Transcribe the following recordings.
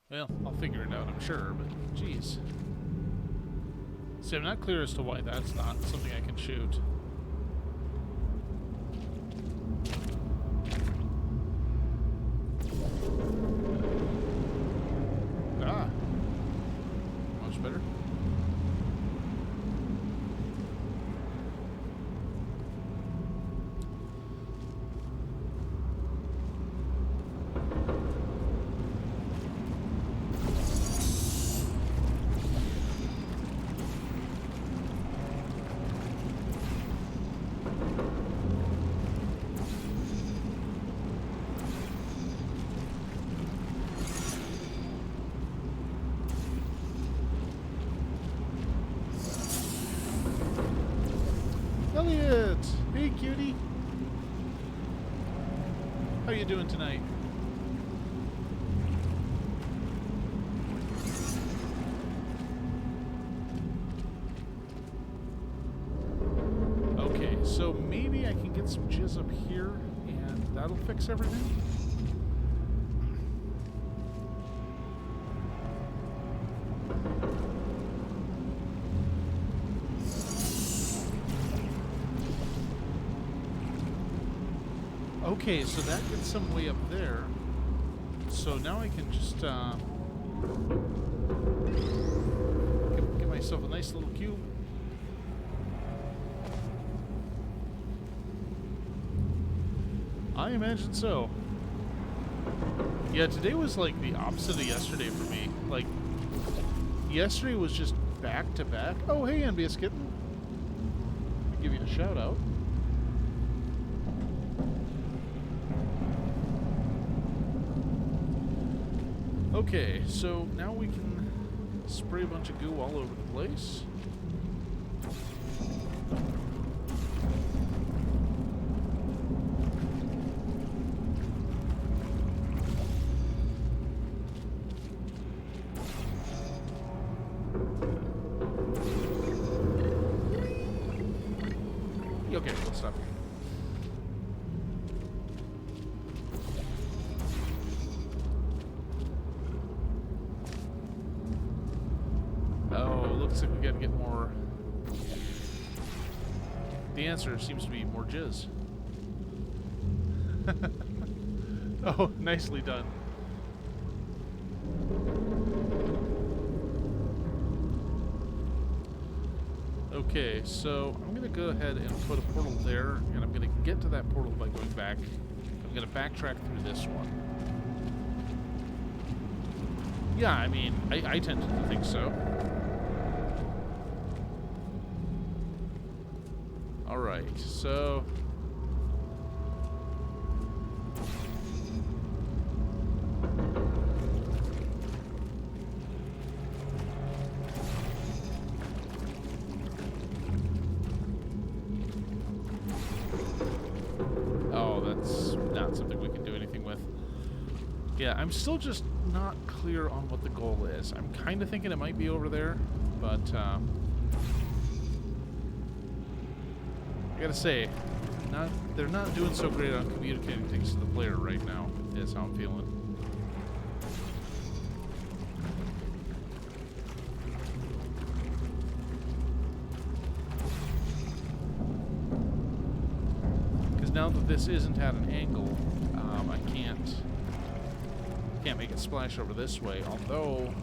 Well, I'll figure it out, I'm sure, but jeez. See, I'm not clear as to why that's not something I can shoot. Ah. Much better. Elliot! Hey, cutie! How you doing tonight? Okay, so maybe I can get some jizz up here, and that'll fix everything? Okay, so that gets some way up there. So now I can just get myself a nice little cube. I imagine so. Yeah, today was like the opposite of yesterday for me. Like, yesterday was just back to back. Oh, hey, Envious Kitten. I'll give you a shout out. Okay, so now we can spray a bunch of goo all over the place. Okay, let's stop here. Looks like we gotta get more. The answer seems to be more jizz. Oh, nicely done. Okay, so I'm gonna go ahead and put a portal there, and I'm gonna get to that portal by going back. I'm gonna backtrack through this one. Yeah, I mean, I tended to think so. Alright, so... Oh, that's not something we can do anything with. Yeah, I'm still just not clear on what the goal is. I'm kind of thinking it might be over there, but... I gotta say, they're not doing so great on communicating things to the player right now, is how I'm feeling. Because now that this isn't at an angle, I can't make it splash over this way, although...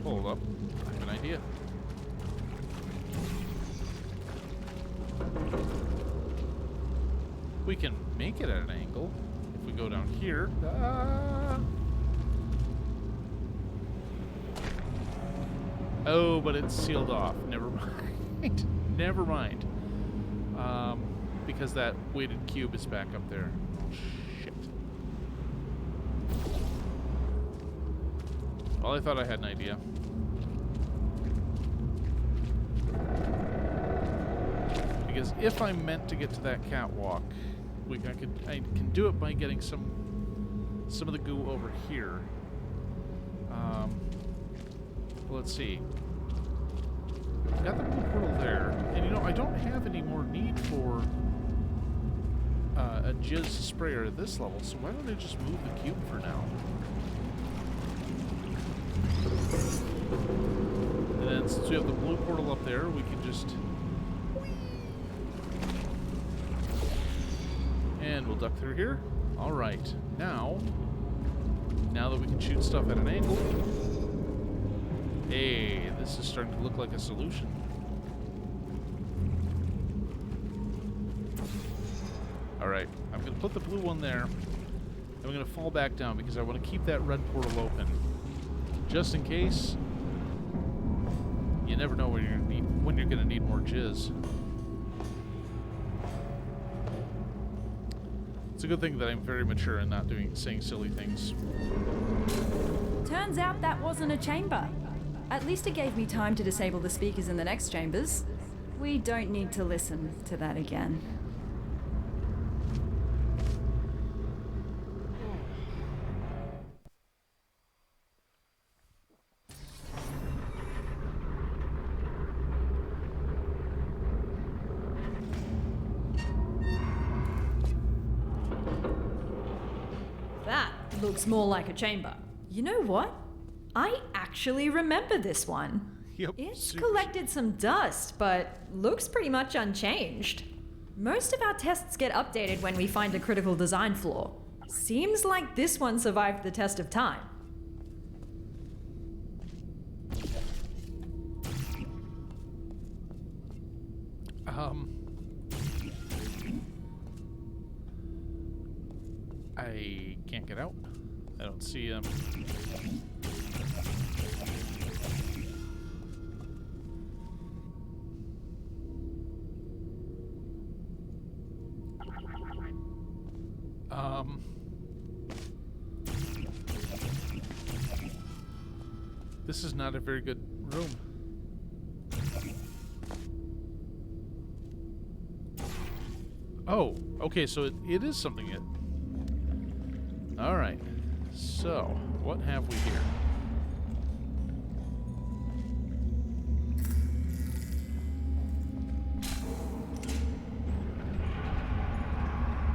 Hold up, I have an idea. We can make it at an angle if we go down here. Ah! Oh, but it's sealed off. Never mind. Never mind. Because that weighted cube is back up there. Oh, shit. Well, I thought I had an idea. Because if I'm meant to get to that catwalk, I can do it by getting some of the goo over here. Let's see. Got the blue portal there, and you know I don't have any more need for a jizz sprayer at this level, so why don't I just move the cube for now? And then since we have the blue portal up there, we can just... And we'll duck through here. Alright, now that we can shoot stuff at an angle, hey, this is starting to look like a solution. Alright, I'm going to put the blue one there. I'm going to fall back down because I want to keep that red portal open. Just in case. You never know when you're going to need more jizz. It's a good thing that I'm very mature and not saying silly things. Turns out that wasn't a chamber. At least it gave me time to disable the speakers in the next chambers. We don't need to listen to that again. That looks more like a chamber. You know what? I actually remember this one. Yep. It's collected some dust, but looks pretty much unchanged. Most of our tests get updated when we find a critical design flaw. Seems like this one survived the test of time. I can't get out. I don't see him. This is not a very good room. Oh, okay, so it is something yet. Alright, so what have we here?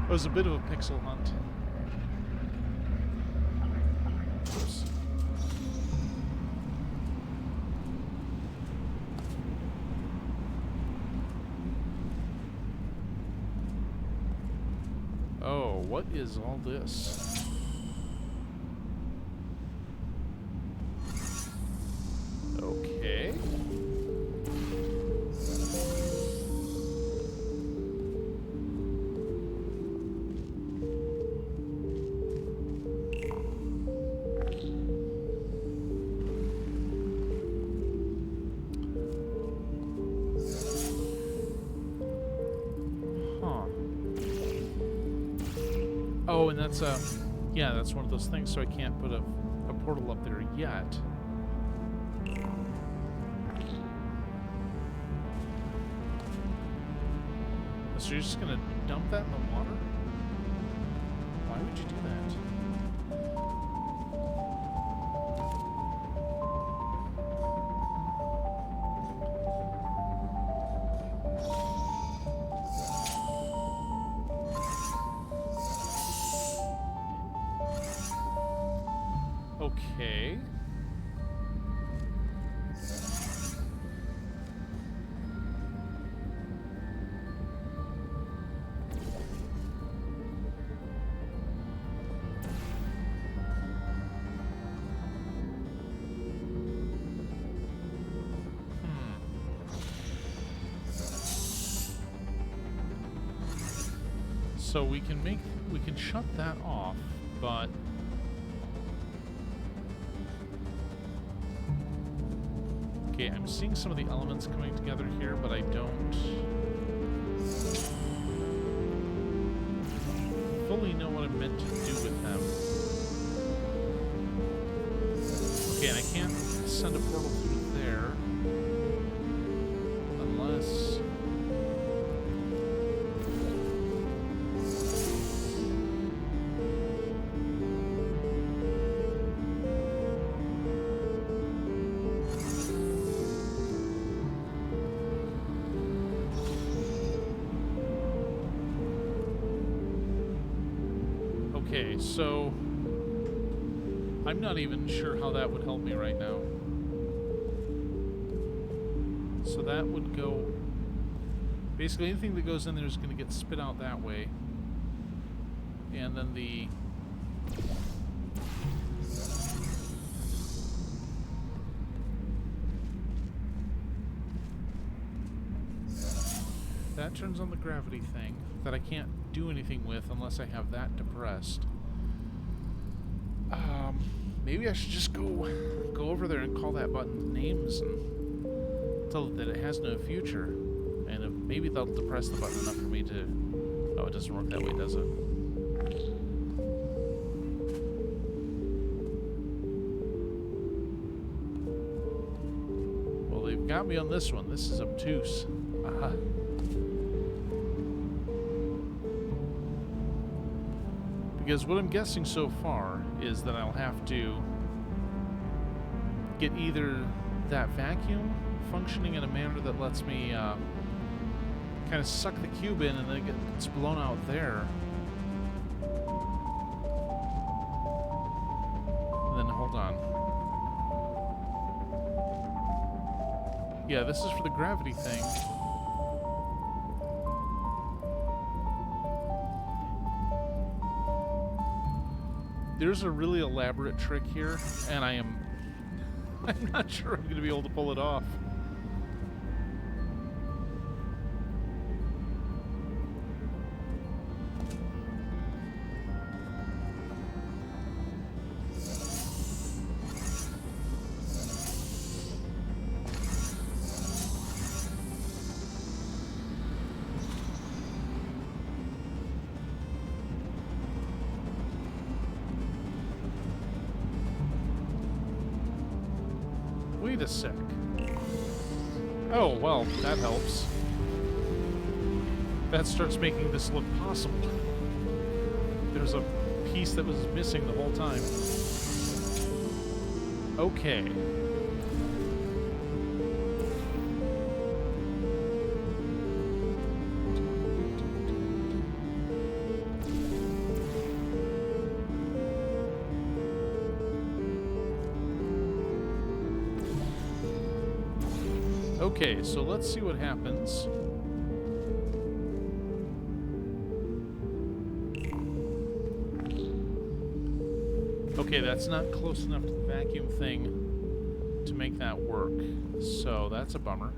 It was a bit of a pixel hunt. Oops. Oh, what is all this? Okay. Huh. Oh, and that's yeah, that's one of those things, so I can't put a portal up there yet. So you're just gonna dump that in the water? Why would you do that? Okay. So we can shut that off, but okay, I'm seeing some of the elements coming together here, but I don't fully know what I'm meant to do with them. Okay, and I can't send a portal through there unless... Okay, so I'm not even sure how that would help me right now. So that would go... Basically, anything that goes in there is going to get spit out that way. And then the... That turns on the gravity thing that I can't do anything with unless I have that depressed. Maybe I should just go over there and call that button names and tell it that it has no future. And maybe that'll depress the button enough for me to... Oh, it doesn't work that way, does it? Well, they've got me on this one. This is obtuse. Aha. Because what I'm guessing so far is that I'll have to get either that vacuum functioning in a manner that lets me kind of suck the cube in and then it gets blown out there. And then hold on. Yeah, this is for the gravity thing. There's a really elaborate trick here, and I'm not sure I'm going to be able to pull it off. Wait a sec. Oh, well, that helps. That starts making this look possible. There's a piece that was missing the whole time. Okay. Okay, so let's see what happens. Okay, that's not close enough to the vacuum thing to make that work. So that's a bummer.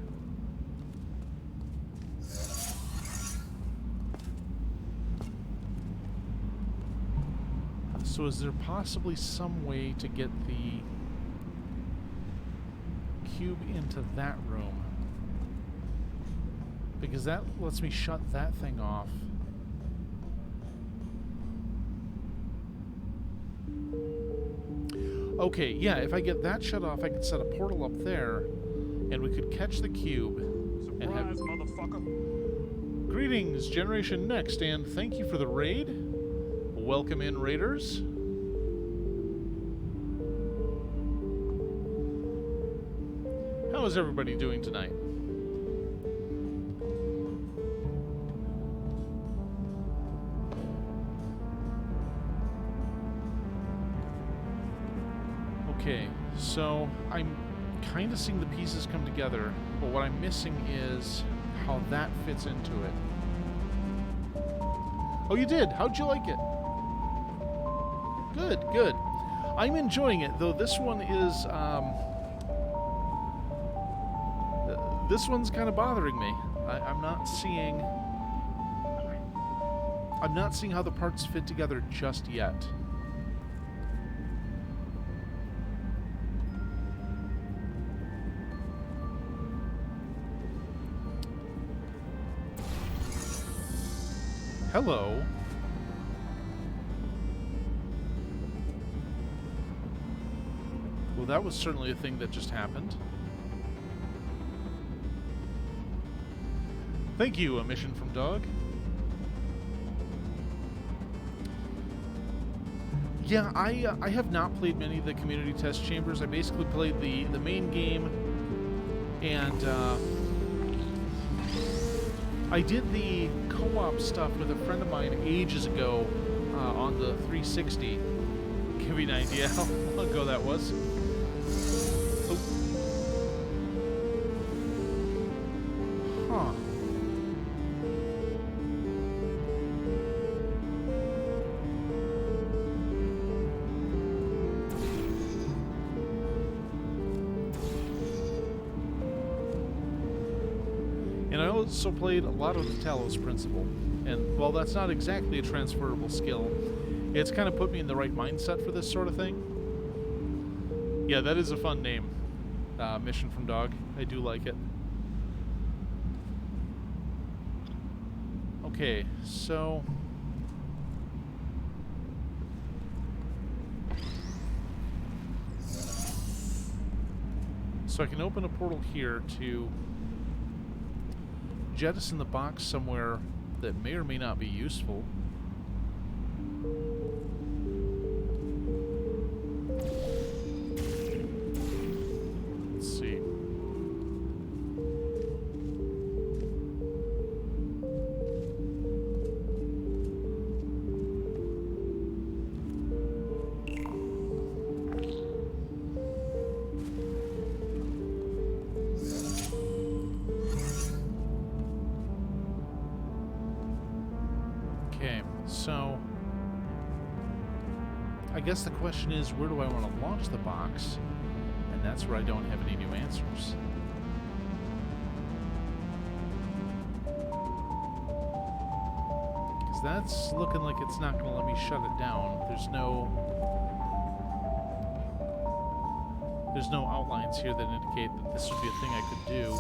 So is there possibly some way to get the cube into that room? Because that lets me shut that thing off. Okay, yeah, if I get that shut off, I could set a portal up there, and we could catch the cube. Surprise, and have... motherfucker! Greetings, Generation Next, and thank you for the raid. Welcome in, raiders. How is everybody doing tonight? Okay, so I'm kind of seeing the pieces come together, but what I'm missing is how that fits into it. Oh, you did? How'd you like it? Good, good. I'm enjoying it, though this one is, this one's kind of bothering me. I'm not seeing how the parts fit together just yet. Hello. Well, that was certainly a thing that just happened. Thank you, a mission from Dog. Yeah, I have not played many of the community test chambers. I basically played the main game, and I did the co-op stuff with a friend of mine ages ago on the 360. Give you an idea how long ago that was. Oh. also played a lot of the Talos Principle, and while that's not exactly a transferable skill, it's kind of put me in the right mindset for this sort of thing. Yeah, that is a fun name. Mission from Dog. I do like it. Okay, so... So I can open a portal here to jettison the box somewhere that may or may not be useful. Let's see. So, I guess the question is, where do I want to launch the box? And that's where I don't have any new answers. Because that's looking like it's not going to let me shut it down. There's no outlines here that indicate that this would be a thing I could do.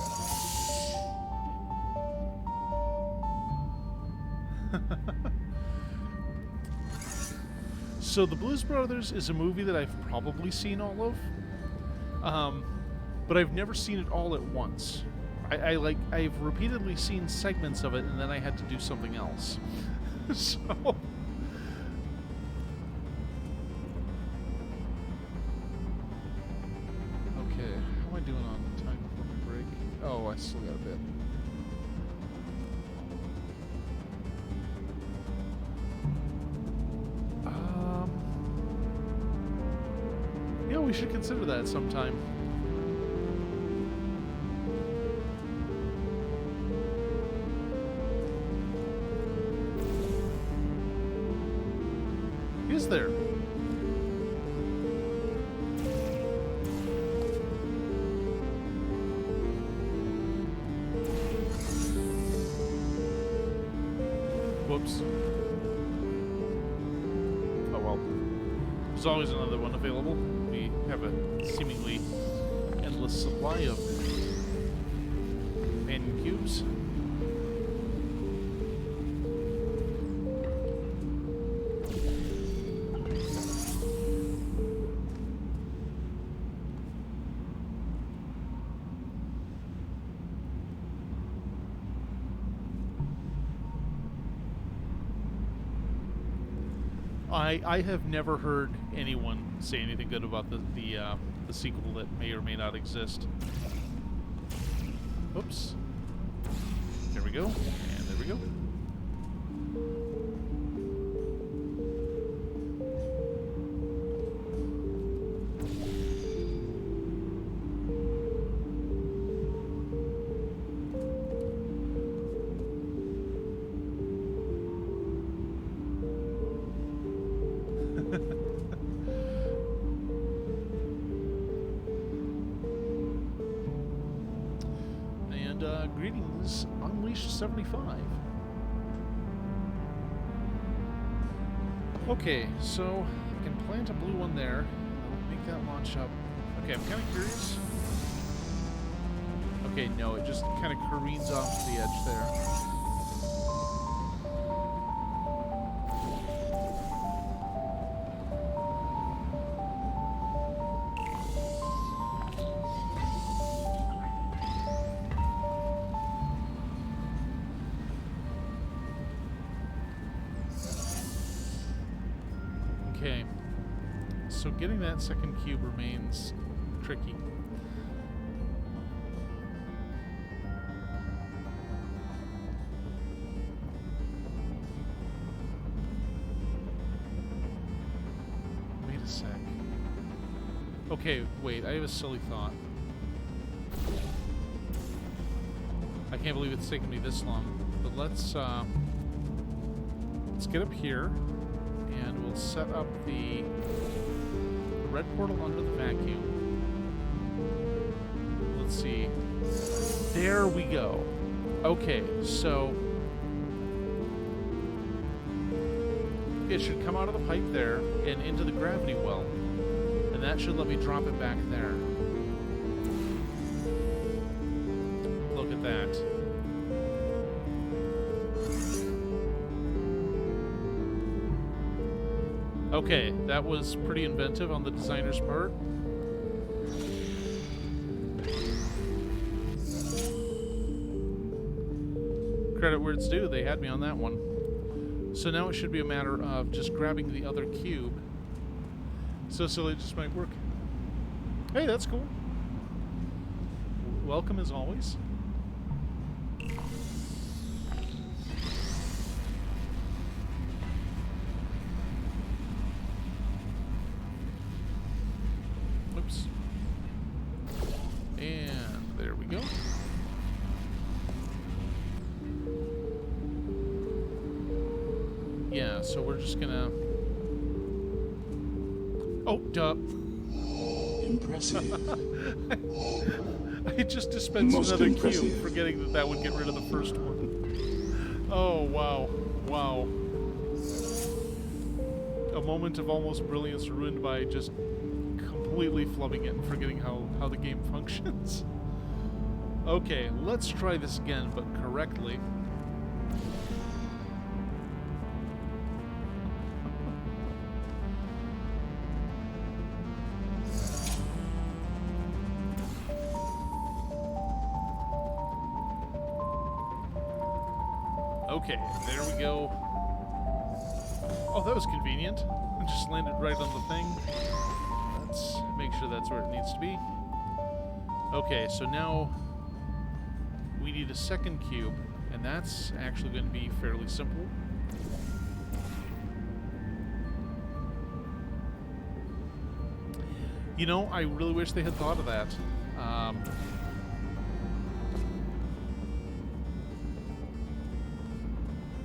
So The Blues Brothers is a movie that I've probably seen all of, but I've never seen it all at once. I've repeatedly seen segments of it, and then I had to do something else. So okay, how am I doing on time before my break? Oh, I still got a bit. Yeah, we should consider that sometime. Is there? Whoops. Oh well. There's always another one available. We have a seemingly endless supply of companion cubes. I have never heard anyone say anything good about the sequel that may or may not exist. Oops. There we go. And there we go. Greetings, Unleashed 75. Okay, so I can plant a blue one there. I'll make that launch up. Okay, I'm kind of curious. Okay, no, it just kind of careens off to the edge there. Okay, so getting that second cube remains tricky. Wait a sec. Okay, wait, I have a silly thought. I can't believe it's taken me this long, but let's get up here. And we'll set up the red portal under the vacuum. Let's see. There we go. Okay, so it should come out of the pipe there and into the gravity well. And that should let me drop it back there. Look at that. Okay, that was pretty inventive on the designer's part. Credit where it's due, they had me on that one. So now it should be a matter of just grabbing the other cube. So silly it just might work. Hey, that's cool. Welcome as always. Oops. And there we go. Yeah, so we're just gonna... Oh, duh. Impressive. I just dispensed Most another impressive. cube, forgetting that that would get rid of the first one. Oh, wow. Wow. A moment of almost brilliance ruined by just completely flubbing it and forgetting how the game functions. Okay, let's try this again, but correctly. Okay, there we go. Oh, that was convenient. It just landed right on the thing. Let's make sure that's where it needs to be. Okay, so now we need a second cube, and that's actually going to be fairly simple. You know, I really wish they had thought of that.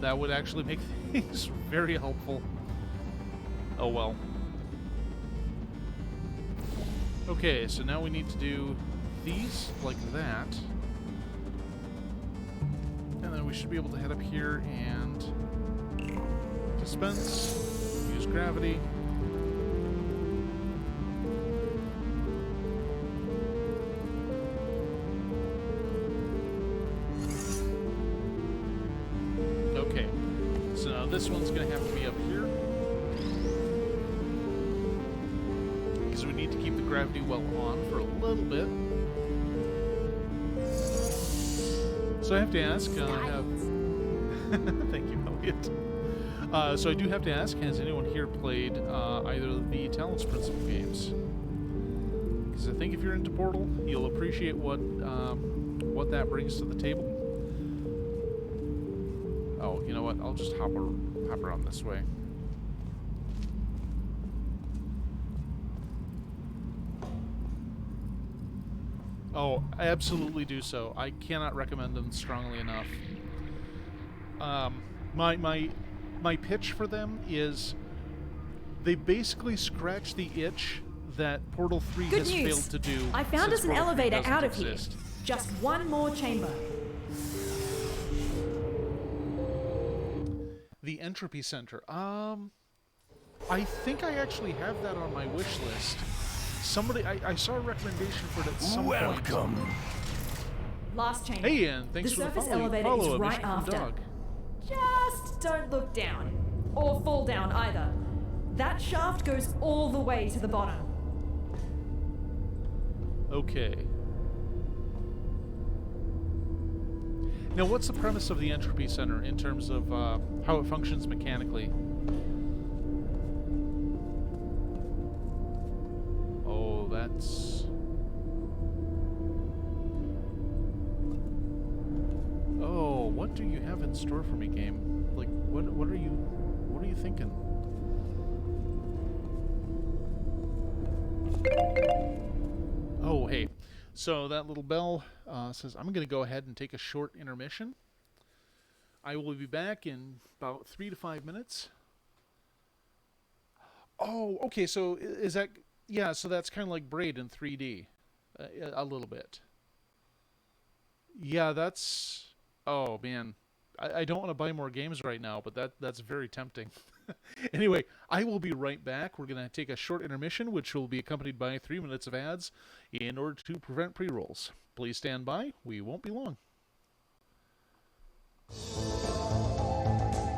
That would actually make things very helpful. Oh well. Okay, so now we need to do these like that. And then we should be able to head up here and dispense, use gravity. Okay, so now this one's going to have to be up here. Because we need to keep the gravity well on for a little bit. So I have to ask, I have... Thank you, Elliot. So I do have to ask, has anyone here played either of the Talents Principle games? Because I think if you're into Portal, you'll appreciate what that brings to the table. Oh, you know what? I'll just hop around this way. Oh, absolutely do so. I cannot recommend them strongly enough. My pitch for them is they basically scratch the itch that Portal 3 Good has news. failed to do. I found since us an Portal 3 elevator doesn't out of exist. here. Just one more chamber. The Entropy Center. I think I actually have that on my wish list. Somebody, I saw a recommendation for it at some point. Welcome. Last chamber. Hey, Ian, thanks The for the surface follow. elevator follow is a right mission from after. Dog. Just don't look down. Or fall down either. That shaft goes all the way to the bottom. Okay. Now, what's the premise of the Entropy Center in terms of how it functions mechanically? Oh, that's... Oh, what do you have in store for me, game? Like, what are you thinking? Oh, hey. So that little bell says I'm going to go ahead and take a short intermission. I will be back in about 3 to 5 minutes. Oh, okay. So is that... Yeah, so that's kind of like Braid in 3D. A little bit. Yeah, that's... Oh man, I don't want to buy more games right now, but that's very tempting. Anyway, I will be right back. We're going to take a short intermission, which will be accompanied by 3 minutes of ads in order to prevent pre-rolls. Please stand by. We won't be long.